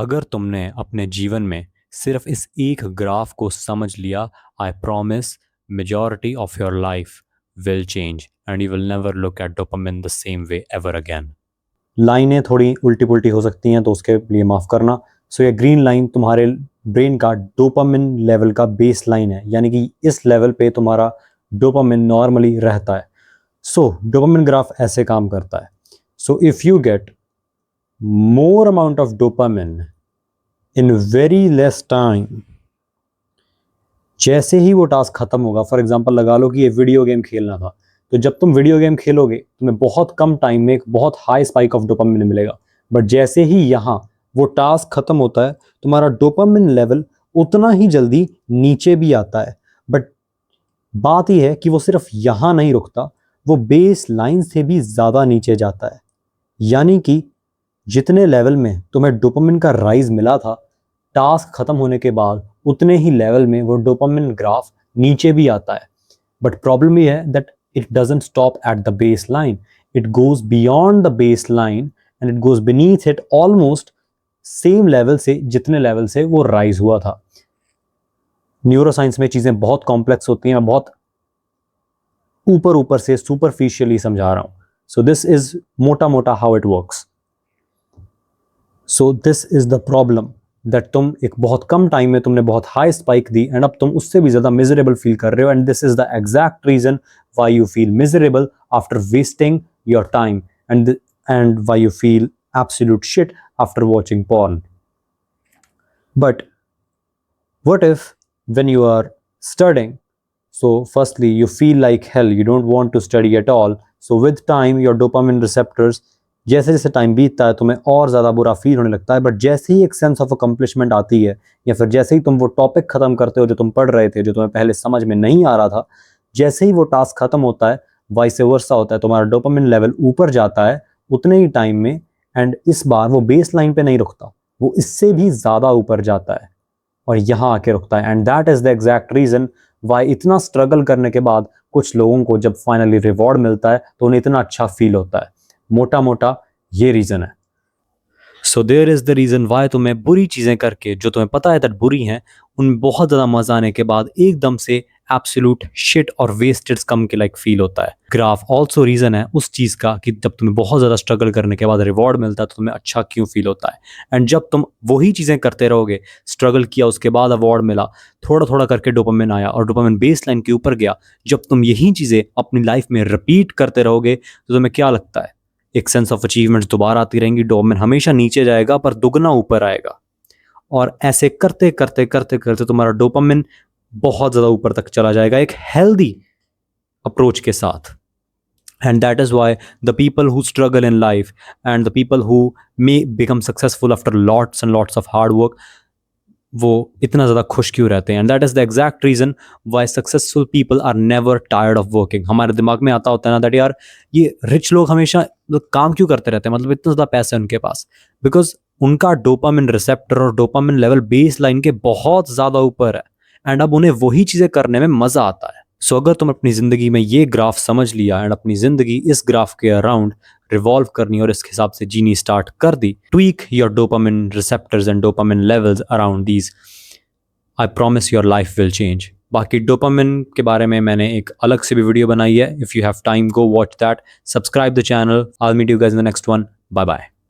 अगर तुमने अपने जीवन में सिर्फ इस एक ग्राफ को समझ लिया, I promise majority of your life will change and you will never look at dopamine the same way ever again. लाइनें थोड़ी उल्टी पुल्टी हो सकती हैं तो उसके लिए माफ़ करना। सो ये ग्रीन लाइन तुम्हारे ब्रेन का डोपामिन लेवल का बेस लाइन है, यानी कि इस लेवल पे तुम्हारा डोपामिन नॉर्मली रहता है। सो डोपामिन ग्राफ ऐसे काम करता है। So if you get more amount of dopamine in very less time, जैसे ही वो टास्क खत्म होगा, फॉर एग्जांपल लगा लो कि ये वीडियो गेम खेलना था, तो जब तुम वीडियो गेम खेलोगे तुम्हें बहुत कम टाइम में एक बहुत हाई स्पाइक ऑफ डोपामिन मिलेगा। बट जैसे ही यहाँ वो टास्क खत्म होता है तुम्हारा डोपामिन लेवल उतना ही जल्दी नीचे भी आता है। बट बात यह है कि वो सिर्फ यहाँ नहीं रुकता, वो बेस लाइन से भी ज़्यादा नीचे जाता है। यानी कि जितने लेवल में तुम्हें डोपामिन का राइज मिला था टास्क खत्म होने के बाद, उतने ही लेवल में वो डोपामिन ग्राफ नीचे भी आता है। बट प्रॉब्लम ये है that it doesn't stop at the base line, it goes beyond the base line and it goes beneath it almost same level से जितने लेवल से वो राइज हुआ था। न्यूरोसाइंस में चीज़ें बहुत कॉम्प्लेक्स होती हैं, मैं बहुत ऊपर ऊपर से सुपरफिशियली समझा रहा हूँ। सो दिस इज मोटा मोटा how it works. So this is the problem that तुम एक बहुत कम टाइम में तुमने बहुत हाई स्पाइक दी एंड अब तुम उससे भी ज़्यादा मिजरेबल फील कर रहे हो, and this is the exact reason why you feel miserable after wasting your time and why you feel absolute shit after watching porn. But what if when you are studying, so firstly you feel like hell, you don't want to study at all, so with time your dopamine receptors, जैसे जैसे time बीतता है तुम्हें और ज़्यादा बुरा feel होने लगता है। बट जैसे ही एक सेंस ऑफ अकम्पलिशमेंट आती है या फिर जैसे ही तुम वो टॉपिक ख़त्म करते हो जो तुम पढ़ रहे थे, जो तुम्हें पहले समझ में नहीं आ रहा था, जैसे ही वो टास्क ख़त्म होता है वाइस वर्सा होता है, तुम्हारा डोपामिन लेवल ऊपर जाता है उतने ही टाइम में, एंड इस बार वो बेस लाइन पर नहीं रुकता, वो इससे भी ज़्यादा ऊपर जाता है और यहाँ आके रुकता है। And that is the exact reason why इतना स्ट्रगल करने के बाद कुछ लोगों को जब फाइनली रिवॉर्ड मिलता है तो उन्हें इतना अच्छा फील होता है। मोटा मोटा ये रीजन है। So there is the reason why तुम्हें बुरी चीजें करके जो तुम्हें पता है दैट बुरी हैं, उनमें बहुत ज्यादा मजा आने के बाद एकदम से एब्सोल्यूट शिट और वेस्टेड कम के लाइक फील होता है। ग्राफ ऑल्सो रीजन है उस चीज का कि जब तुम्हें बहुत ज्यादा स्ट्रगल करने के बाद रिवॉर्ड मिलता है तो तुम्हें अच्छा क्यों फील होता है। एंड जब तुम वही चीजें करते रहोगे, स्ट्रगल किया उसके बाद अवार्ड मिला, थोड़ा थोड़ा करके डोपामिन आया और डोपामिन बेस लाइन के ऊपर गया, जब तुम यही चीजें अपनी लाइफ में रिपीट करते रहोगे तो तुम्हें क्या लगता है, एक सेंस ऑफ अचीवमेंट दोबारा आती रहेंगी, डोपामिन हमेशा नीचे जाएगा पर दुगना ऊपर आएगा। और ऐसे करते करते करते करते तुम्हारा डोपामिन बहुत ज़्यादा ऊपर तक चला जाएगा एक हेल्दी अप्रोच के साथ। And that is why the people who struggle in life and the people who may become successful after lots and lots of hard work, वो इतना ज़्यादा खुश क्यों रहते हैं। And that is the exact reason why successful people are never tired of working. हमारे दिमाग में आता होता है ना दैट यार ये रिच लोग हमेशा काम क्यों करते रहते हैं, मतलब इतना ज़्यादा पैसा है उनके पास, बिकॉज उनका डोपामिन रिसेप्टर और डोपामिन लेवल बेस लाइन के बहुत ज़्यादा ऊपर है एंड अब उन्हें वही चीज़ें करने में मज़ा आता है। सो अगर तुम अपनी ज़िंदगी में ये ग्राफ समझ लिया एंड अपनी ज़िंदगी इस ग्राफ के अराउंड रिवॉल्व करनी और इसके हिसाब से जीनी स्टार्ट कर दी, tweak your dopamine receptors and dopamine levels around these, I promise your life will change. बाकी डोपामिन के बारे में मैंने एक अलग से भी वीडियो बनाई है, if you have time go watch that, subscribe the channel, I will meet you guys in the next one, bye bye.